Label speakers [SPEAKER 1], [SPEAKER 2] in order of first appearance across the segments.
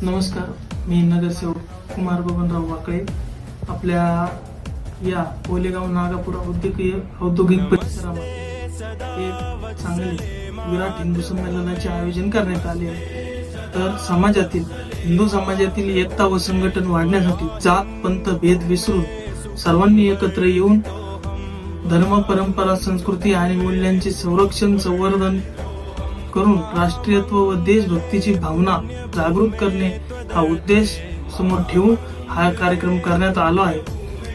[SPEAKER 1] नमस्कार, मी नगरसेवक कुमार बबनराव वाकळे. आपल्या या ओलेगाव नागापूर औद्योगिक परिसरामध्ये एक चांगले विराट हिंदू संमेलनाचे आयोजन करण्यात आले आहे. तर हिंदू समाजातील एकता व संघटन वाढण्यासाठी जात पंथ भेद विसरून सर्वांनी एकत्र येऊन धर्म, परंपरा, संस्कृती आणि मूल्यांचे संरक्षण संवर्धन करून राष्ट्रीयत्व व देशभक्तीची भावना जागृत करणे हा उद्देश समोर ठेवून हा कार्यक्रम करण्यात आला आहे.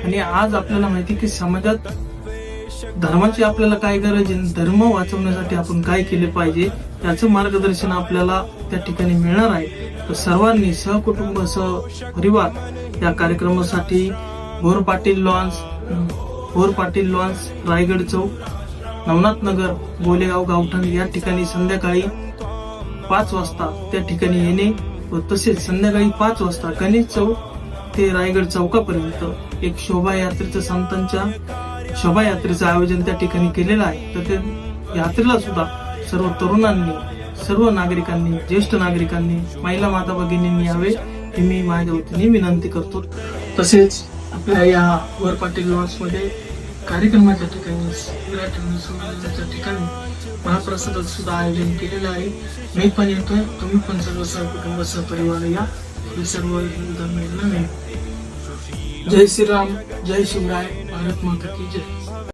[SPEAKER 1] आणि आज आपल्याला माहिती की समाजात धर्माची आपल्याला काय गरज आहे, धर्म वाचवण्यासाठी आपण काय केले पाहिजे याचं मार्गदर्शन आपल्याला त्या ठिकाणी मिळणार आहे. तर सर्वांनी सहकुटुंब सहपरिवार या कार्यक्रमासाठी भोर पाटील लॉन्स, रायगड चौक, नवनाथ नगर, गोलेगाव गावठाण या ठिकाणी संध्याकाळी 5 वाजता त्या ठिकाणी येणे व तसेच संध्याकाळी 5 वाजता गणेश चौक ते रायगड चौकापर्यंत एक शोभायात्रेचं संतांच्या शोभायात्रेचं आयोजन त्या ठिकाणी केलेलं आहे. तर त्या यात्रेला सुद्धा सर्व तरुणांनी, सर्व नागरिकांनी, ज्येष्ठ नागरिकांनी, महिला माता भगिनींनी यावे ही मी माझ्या वतीने विनंती करतो. तसेच आपल्या या वर पाटील लॉन्स मध्ये कार्यक्रमाच्या ठिकाणी विराट हिंदू संमेलनाच्या ठिकाणी महाप्रसादाचं सुद्धा आयोजन केलेलं आहे. मी पण येतोय, तुम्ही पण सर्व सहकुटुंब सहपरिवार या. सर्व हिंदू धर्म. जय श्रीराम, जय शिवराय, भारत माता की जय.